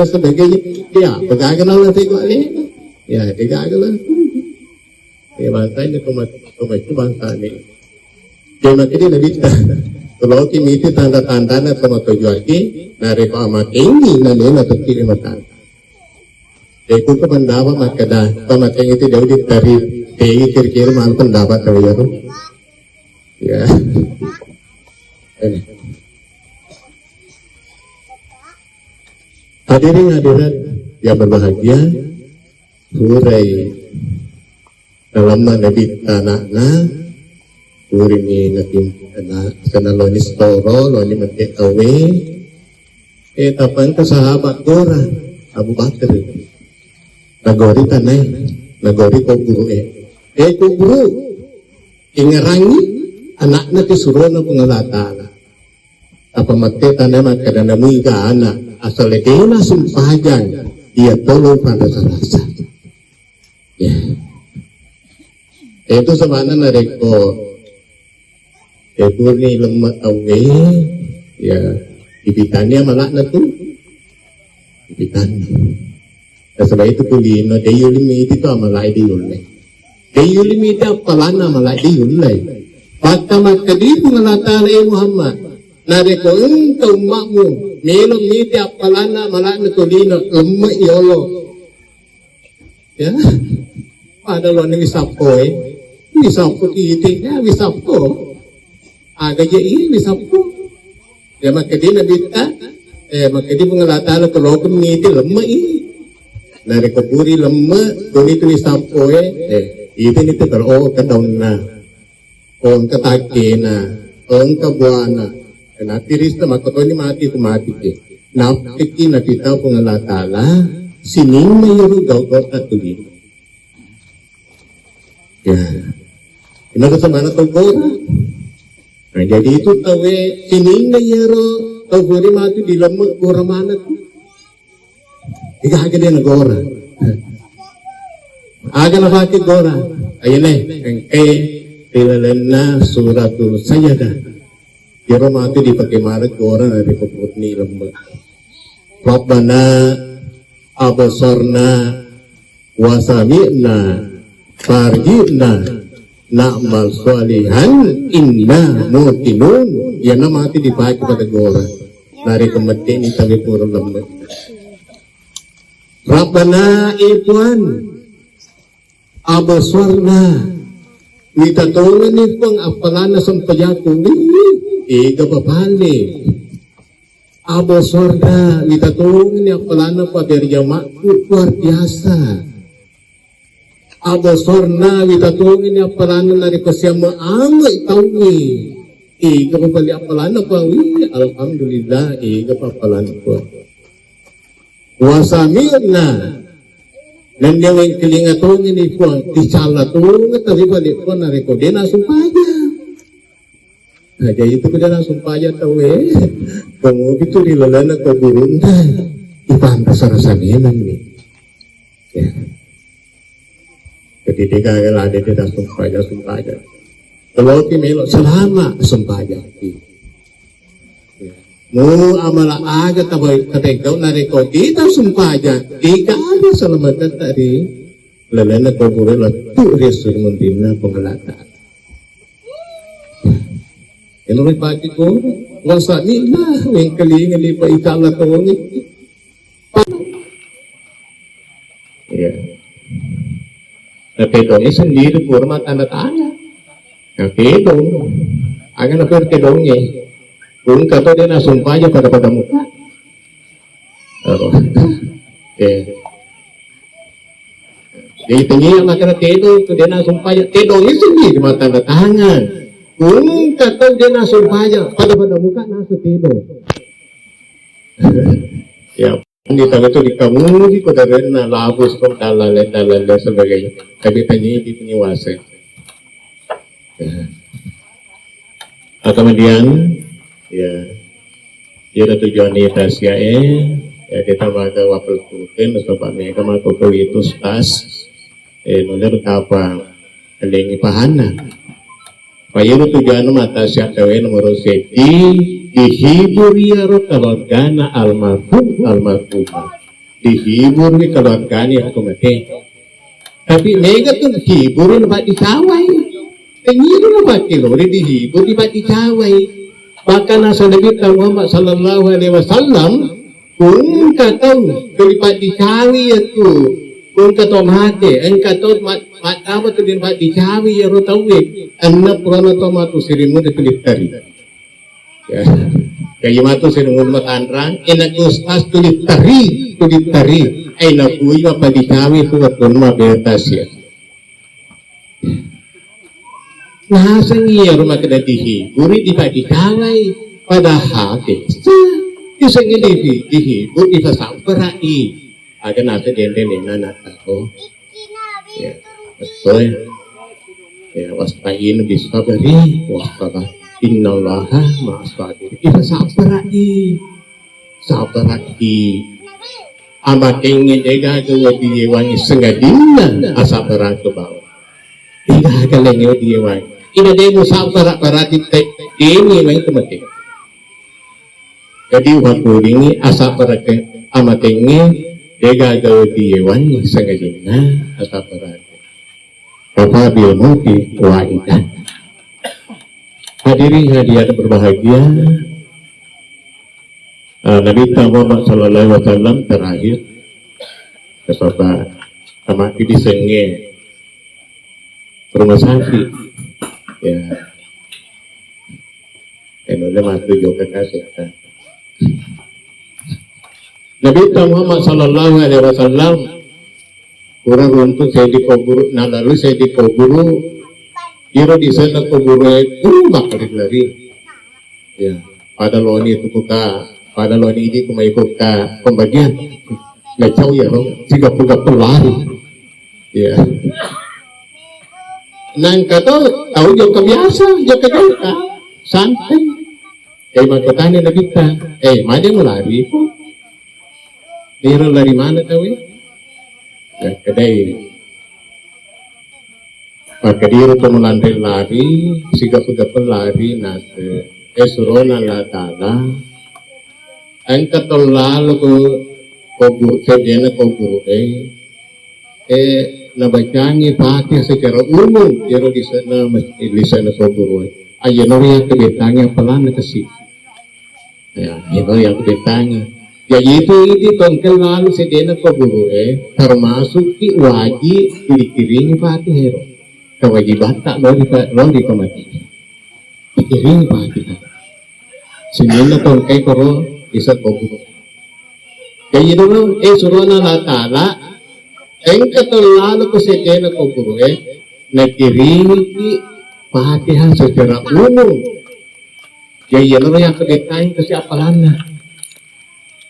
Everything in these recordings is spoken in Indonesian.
sebagainya. Ya, pegagalan nanti kok ini. Ya, pegagalan. Ya, bangsa ini kemacu bangsa ini. Dia makin dia lebih kalau kita itu tanda-tanda na sama tujuannya, nari ko amat ini nanti na terkiri matan. Aku ko pendapat makada, pamateng itu jauh dari kiri-kiri mal pendapat kali ya tuh. Ya. Ini. Hadirin hadirat yang berbahagia, hurai dalam nabi tanahna, hurai ni nabi kana loni storo, loni mati awe, tapan ke sahabat Gora, Abu Bakar, nagori tanay, nagori ko guru ko guru, ingerangi anaknya disuruh na pengelatala, apa mati tanay makadana muiga anak. Asal dia langsung pajang, dia tolong pada rasa. Ya, itu sebenarnya mereka itu ni lemah awe, ya, ibitannya malah natu, ibitan. Sebab itu kulino, dia limit itu amalai diulai. Dia limit apa lana amalai diulai. Pertama kali pengelatala Muhammad, nareko engkau makmum. Melo miti apalana malana tolino lemma yolo ya pada lo ni wisapo kiti ya wisapo aga je wisapo ya makadina bita makadi pengelatala kalau miti lemma nari kaburi lemma doni tu wisapo itu ni tu kalau kadang na on katakena on kabuana na tirista makotoni mati ke napiki na kita pengelatala sining na yuru gawgot at tulin ya ina ka samana tawgora nah jadi itu tawe sining na yuru tawgori mati di lemuk gora mana tu tiga aga dia negora aga na fakit gora ayun ang tilalana suratul sayyadah kira mati dipakai maret ke orang dari keputni lembut. Rabbana abasarna wasami'na farji'na na'mal salihan inna muqinun. Ya nama mati dipakai pada orang dari kemati ini tapi pura lembut. Rabbana Tuhan abasarna minta tolong ni pang apalana sampayaku ega papale abo sorda kita tolong ini apalana pader jamakku luar biasa abo sorna kita tolong ini apalana dari kesyama angay tawi ega papale apalana pawi alhamdulillah ega papalana po wasamirna dan dia yang kelinga tolong ini po dicala tolong tapi balik po narekodena sumpahnya. Nah, jadi itu kita langsung payah tahu kamu itu di lelana ke burung ipan rasa-rasanya nih ya jadi tiga kali ada di langsung payah kalau kita melok selama sumpahnya mau amala aga tabai ketegau nareko kita sumpahnya tiga ada selama tadi lelana ke burung letup resur mentina pengelataan yang oleh pagi ko, wasa ni lah, yang kelingan di paitala ko ni. Ya, tapi dong sendiri kurma tanda tanya. Tapi dong, akan apa kedongnya? Kung kata dia nak sumpah aja pada muka. Oh, Jadi tinggi yang makan tedo, dia nak sumpah aja. Tedongnya sendiri mata tanda tangan. Kung kata dia nak sumpah aja pada muka nasa tidur. Ya, kita itu di kamu di kota rena labus kok dalal sebagainya. Tapi tanya di penyiwasa. Kemudian ya, dia tujuan ni tasya ya kita baga wapel kutin sebab mereka maku itu tas nulir apa kelingi pahana. Payaru tujuan mata siapa nomor seti dihibur ya rokalorgana almarhumah dihibur wi keluarganya aku mati. Tapi mereka tuh hiburin pak dicawai. Tengiru pak kilori dihibur di pak dicawai. Bahkan asal Nabi Muhammad Sallallahu Alaihi Wasallam pun kata daripada dicawi itu pun kata mati, engkau mat apa tu daripada dicawi ya rotawi, anak purana tomatu sirimu itu ditari. Ya, kayak matu sirimu matanrang, enak ustas tu ditari, enak kui apa dicawi tu betul mah betas ya. Nah, sengi rumah kena dihibur, dipak dicawai, padahal bisa dihibur, bisa samperai. Agar nasi dendeng anak aku, ya betul. Ya wastain bisa beri, waspada. Innallaha ma'as-sabirin. Bisa samperai. Amat ingin jaga kewa diwangi sengadina asapera ke bawah. Tidak kalengnya diwangi. Ina demo sampai parati ini main kemati. Jadi waktu ini asap parati amatnya dega gawe diwan sengajina asap parati. Bapak bil muti waidan. Hadirin hadirat berbahagia. Nabi Muhammad Sallallahu Alaihi Wasallam terakhir kesobat sama di senge rumah sakit. Ya, udah masuk juga kasihkan. Nabi Muhammad Sallallahu Alaihi Wasallam kurang untuk saya dikubur, nah lalu saya dikubur, kira di sana kubur itu bakal lari. Ya, pada loni itu buka, pada loni ini cuma ikut ke pembagian, nggak tahu ya, jika buka pelari. Ya. Nang kata tahu juga biasa, juga santai. Makanya na kita, mana mau lari po? Dia lari mana tahu ya? Kedai. Pagkadiro to melantai lari, sigap-sigap lari nase. Surona la tala. Ang katolalo ko kubur, sedena kubur nabacangi Fatihah secara umum jero di sana lisan kubur. Ayo yang kebetangnya pelan kasih. Ya, itu yang kebetangnya. Ya itu tongkel lalu sedena kubur termasuk ki wajib dikiringi Fatihah. Kewajiban tak lo di pemati. Dikiringi Fatihah. Sinina tongkel koro bisa kubur. Kayak itu surona la ta'ala engkau terlalu kesedena kubur nakiringi Fatihah secara umum. Jadi yang kebetain kesiapalannya.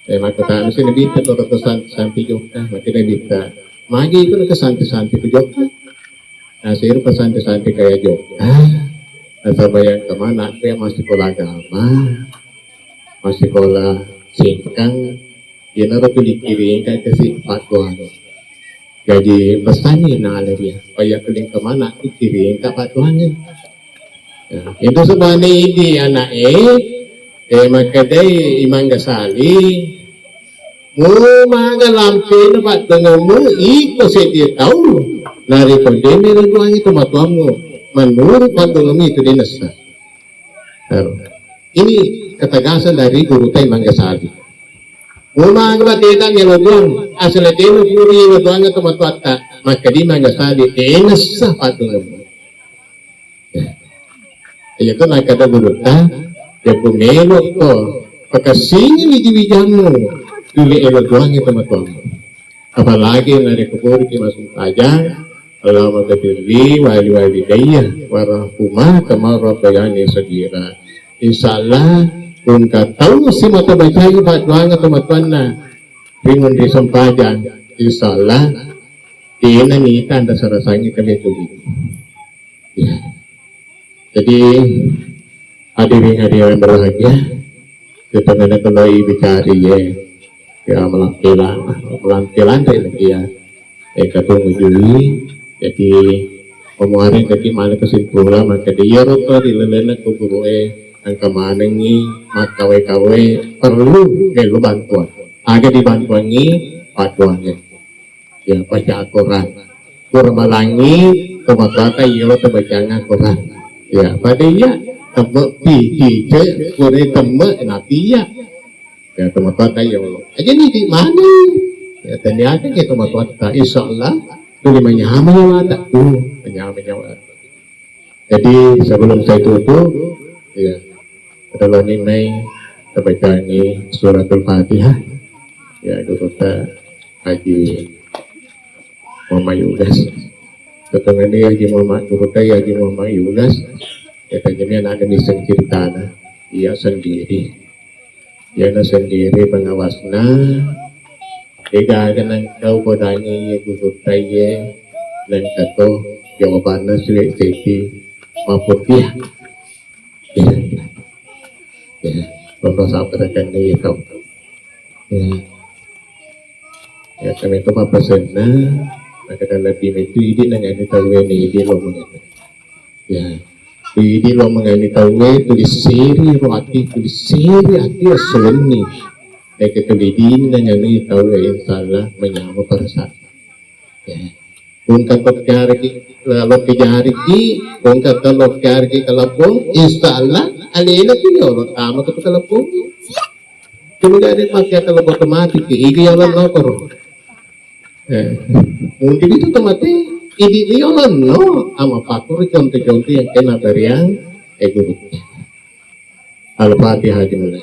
Maka tak mesti nabita atau ratusan sampai juga. Maka nabita magi itu kesanti-santi ke Jogja. Nasir pesanti-santi kayak Jogja. Asal bayang kemana? Saya masih sekolah agama, masih sekolah singkang. Dia naruh dikirim kan kasih fatwa. Jadi pesannya nak dia, supaya keling kemana dikirim tak fatwanya. Ya, itu sebenarnya ini anak maka dia Imam Ghazali magalampe na pat dengamu iko dia tahu nari kondemi laguang itu matuamu menurut pandangan itu dinasa. Ini ketegasan dari guru Imam Ghazali. Magabatita ng laguang asal dino puri laguang itu matuata maka di Imam Ghazali dinasa pandangan. Ya itu nak kata guru ya bumelo ko pagkasingin ni diwijamu dili elaguang itu matuamu. Apalagi nari kubur ki masuk aja Allah magabirli wali daya warahumah kama rabbayani sagira. Insyaallah kung kataw si mata baca yung patuang at matuan na ringon di sampajan insyaallah di nanita anda sarasangin kami tuloy. Jadi hadirin berbahagia kita mengenai kalau bicara ya melampilan lagi ya ketemu Juli jadi omongan tadi mana kesimpulan maka dia roto di lelena kubur ang kamanangi mat kawe perlu bantuan agak dibantuangi paduannya ya baca Al-Quran kurmalangi kemakata iya terbacanya Al-Quran ya pada iya tembak pi kore tembak nanti ya temakata iya aja nih di mana ya ternyata kita temakata insyaallah tuh menyamanya ada tuh menyamanya. Jadi sebelum saya tutup ya adalah nilai terbaca ini suratul Fatihah ya Dr. Haji Muhammad Yudas ketemu ini Haji Muhammad Dr. Haji Muhammad Yudas kita jaminan ada misal cerita ia sendiri ia sendiri pengawasnya tiga akan kau bodanya ia Dr. ya dan kata jawabannya sudah sesi maupun dia ya kalau sampaikan dia tahu ya kami itu apa sana maka dalam tim itu ini dengan tahu ini di lo mengenai ya di lo mengenai tahu tulis seri hati seni ya ketulidin dengan ini tahu insyaallah menyambut perasaan ya kung katok cari lalu kejari kung katok cari kalapong insyaallah alena tuh tama katok kalapong cuma dari pakai kalapong otomatis ini yang lokor mungkin itu otomatis ini yang no ama pakur contoh-contoh yang kena dari yang Al-Fatihah dimulai.